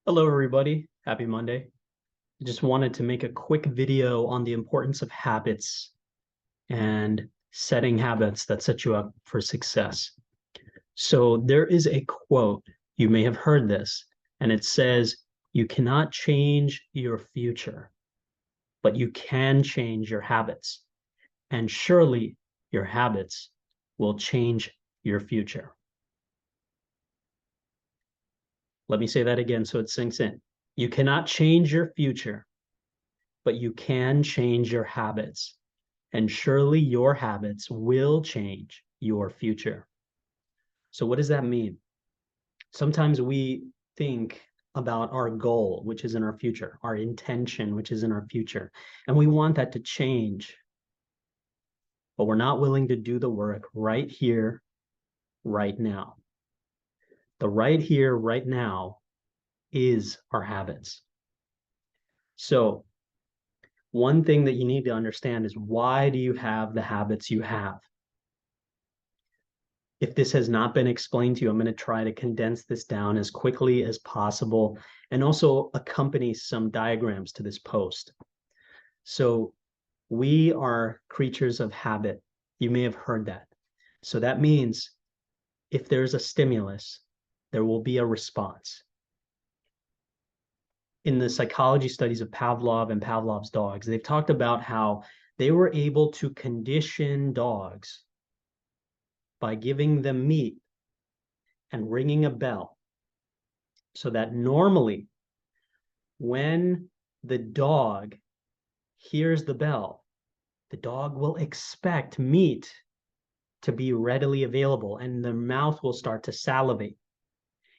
Hello, everybody. Happy Monday. I just wanted to make a quick video on the importance of habits and setting habits that set you up for success. So there is a quote, you may have heard this, and it says, "You cannot change your future, but you can change your habits. And surely your habits will change your future." Let me say that again so it sinks in. You cannot change your future, but you can change your habits. And surely your habits will change your future. So, what does that mean? Sometimes we think about our goal, which is in our future, our intention, which is in our future, and we want that to change. But we're not willing to do the work right here, right now. The right here, right now is our habits. So, one thing that you need to understand is, why do you have the habits you have? If this has not been explained to you, I'm going to try to condense this down as quickly as possible and also accompany some diagrams to this post. So we are creatures of habit. You may have heard that. So that means if there's a stimulus, there will be a response. In the psychology studies of Pavlov and Pavlov's dogs, they've talked about how they were able to condition dogs by giving them meat and ringing a bell, so that normally when the dog hears the bell, the dog will expect meat to be readily available and the mouth will start to salivate.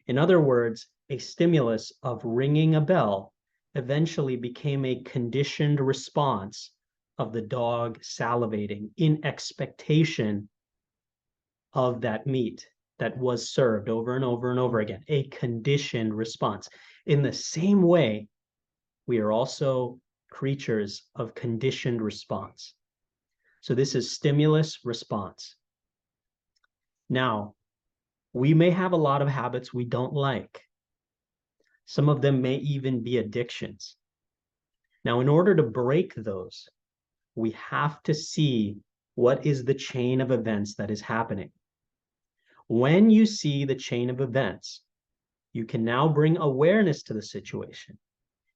In other words, a stimulus of ringing a bell eventually became a conditioned response of the dog salivating in expectation of that meat that was served over and over and over again, a conditioned response. In the same way, we are also creatures of conditioned response. So this is stimulus response. Now, we may have a lot of habits we don't like. Some of them may even be addictions. Now, in order to break those, we have to see what is the chain of events that is happening. When you see the chain of events, you can now bring awareness to the situation.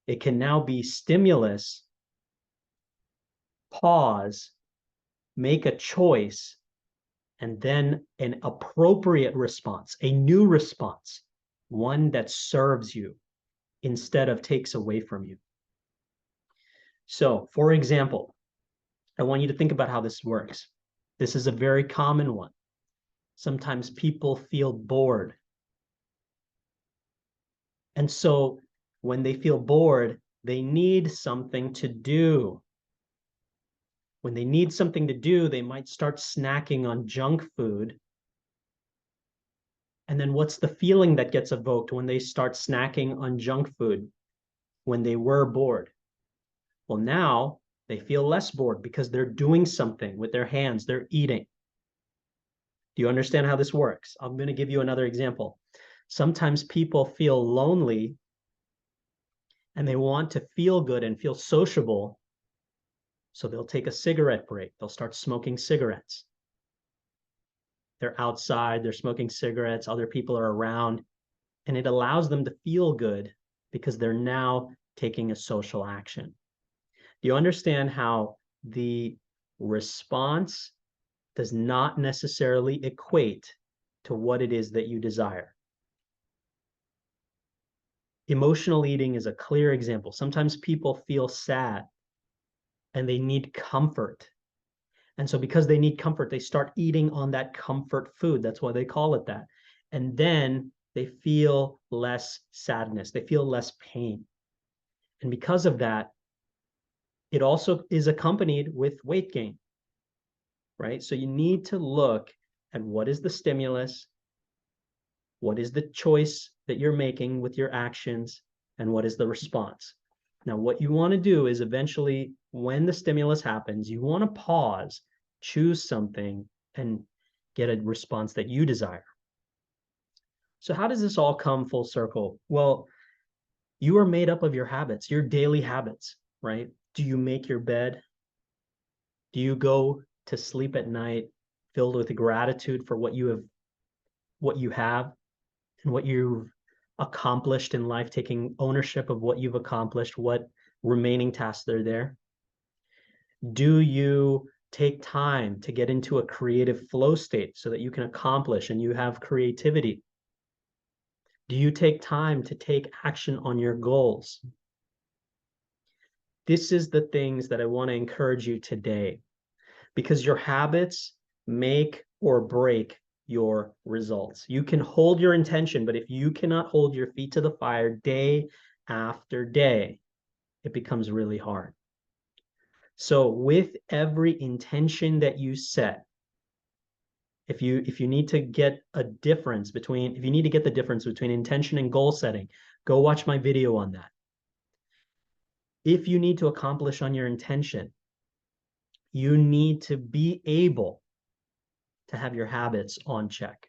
It can now be stimulus, pause, make a choice, and then an appropriate response, a new response, one that serves you instead of takes away from you. So, for example, I want you to think about how this works. This is a very common one. Sometimes people feel bored. And so when they feel bored, they need something to do. When they need something to do, they might start snacking on junk food. And then what's the feeling that gets evoked when they start snacking on junk food when they were bored? Well, now they feel less bored because they're doing something with their hands, they're eating. Do you understand how this works? I'm going to give you another example. Sometimes people feel lonely and they want to feel good and feel sociable. So they'll take a cigarette break. They'll start smoking cigarettes. They're outside, they're smoking cigarettes, other people are around, and it allows them to feel good because they're now taking a social action. Do you understand how the response does not necessarily equate to what it is that you desire? Emotional eating is a clear example. Sometimes people feel sad and they need comfort. And so because they need comfort, they start eating on that comfort food. That's why they call it that. And then they feel less sadness. They feel less pain. And because of that, it also is accompanied with weight gain, right? So you need to look at what is the stimulus, what is the choice that you're making with your actions, and what is the response. Now, what you want to do is eventually, when the stimulus happens, you want to pause, choose something, and get a response that you desire. So how does this all come full circle? Well, you are made up of your habits, your daily habits, right? Do you make your bed? Do you go to sleep at night filled with gratitude for what you have and what you've accomplished in life, taking ownership of what you've accomplished, what remaining tasks are there? Do you take time to get into a creative flow state so that you can accomplish and you have creativity? Do you take time to take action on your goals? This is the things that I want to encourage you today, because your habits make or break your results. You can hold your intention, but if you cannot hold your feet to the fire day after day, it becomes really hard. So with every intention that you set, if you need to get a difference between, if you need to get the difference between intention and goal setting, go watch my video on that. If you need to accomplish on your intention, you need to be able to have your habits on check.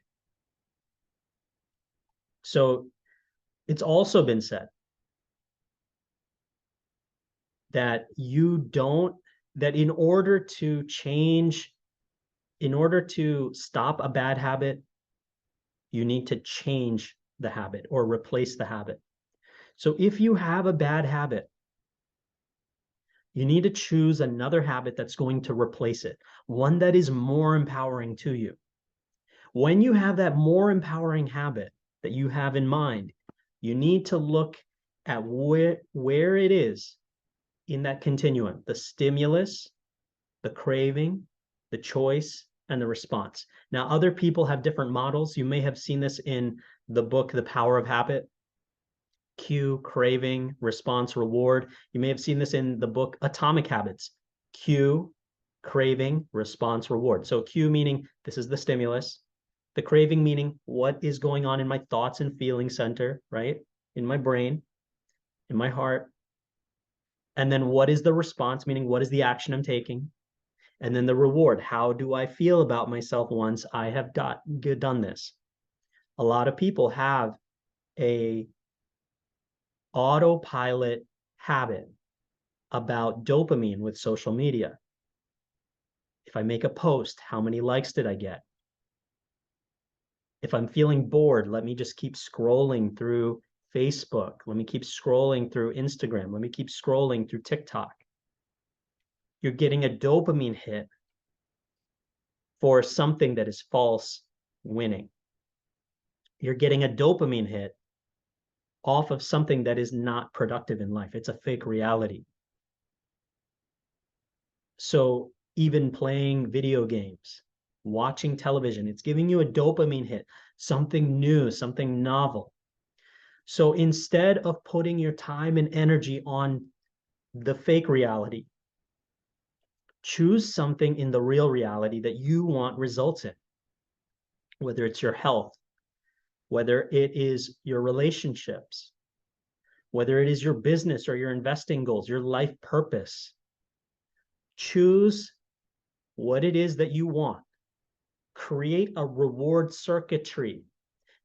So it's also been said that in order to change, in order to stop a bad habit, you need to change the habit or replace the habit. So if you have a bad habit, you need to choose another habit that's going to replace it, one that is more empowering to you. When you have that more empowering habit that you have in mind, you need to look at where it is in that continuum, the stimulus, the craving, the choice, and the response. Now, other people have different models. You may have seen this in the book, The Power of Habit. Cue, craving, response, reward. You may have seen this in the book Atomic Habits. Cue, craving, response, reward. So cue meaning this is the stimulus. The craving meaning what is going on in my thoughts and feeling center, right? In my brain, in my heart. And then what is the response, meaning what is the action I'm taking? And then the reward, how do I feel about myself once I have done this? A lot of people have a autopilot habit about dopamine with social media. If I make a post, how many likes did I get? If I'm feeling bored, let me just keep scrolling through Facebook. Let me keep scrolling through Instagram. Let me keep scrolling through TikTok. You're getting a dopamine hit for something that is false winning. You're getting a dopamine hit off of something that is not productive in life. It's a fake reality. So even playing video games, watching television, it's giving you a dopamine hit, something new, something novel. So instead of putting your time and energy on the fake reality, choose something in the real reality that you want results in, whether it's your health, whether it is your relationships, whether it is your business or your investing goals, your life purpose. Choose what it is that you want. Create a reward circuitry.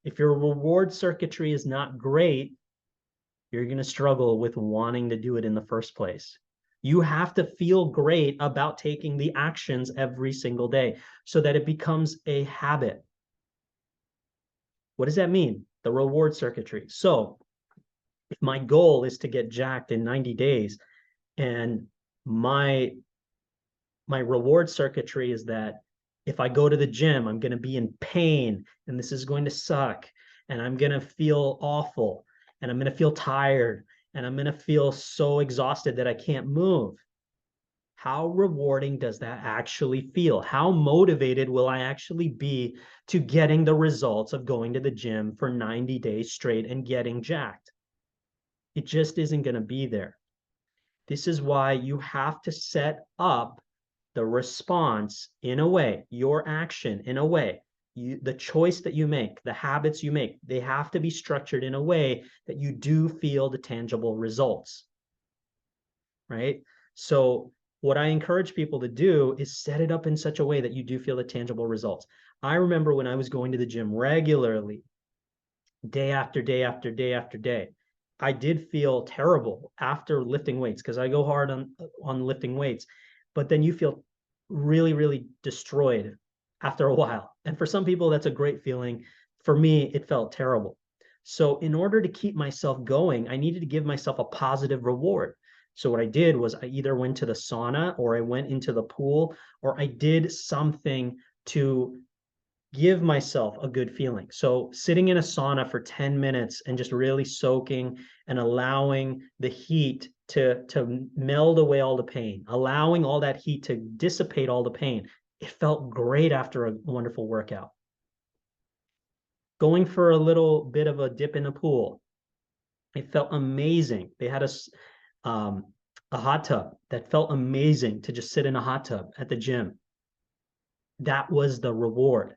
If your reward circuitry is not great, you're going to struggle with wanting to do it in the first place. You have to feel great about taking the actions every single day so that it becomes a habit. What does that mean? The reward circuitry. So if my goal is to get jacked in 90 days and my reward circuitry is that if I go to the gym, I'm going to be in pain and this is going to suck and I'm going to feel awful and I'm going to feel tired and I'm going to feel so exhausted that I can't move. How rewarding does that actually feel? How motivated will I actually be to getting the results of going to the gym for 90 days straight and getting jacked? It just isn't going to be there. This is why you have to set up the response in a way, your action in a way, the choice that you make, the habits you make, they have to be structured in a way that you do feel the tangible results, right? So what I encourage people to do is set it up in such a way that you do feel the tangible results. I remember when I was going to the gym regularly, day after day after day after day. I did feel terrible after lifting weights because I go hard on lifting weights, but then you feel really, really destroyed after a while. And for some people, that's a great feeling. For me, it felt terrible. So in order to keep myself going, I needed to give myself a positive reward. So what I did was I either went to the sauna or I went into the pool or I did something to give myself a good feeling. So sitting in a sauna for 10 minutes and just really soaking and allowing the heat to meld away all the pain, allowing all that heat to dissipate all the pain. It felt great after a wonderful workout. Going for a little bit of a dip in the pool. It felt amazing. They had a hot tub that felt amazing to just sit in a hot tub at the gym. That was the reward.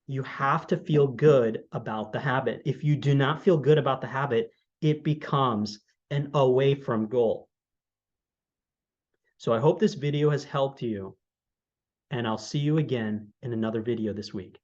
You have to feel good about the habit. If you do not feel good about the habit, it becomes an away from goal. So I hope this video has helped you, and I'll see you again in another video this week.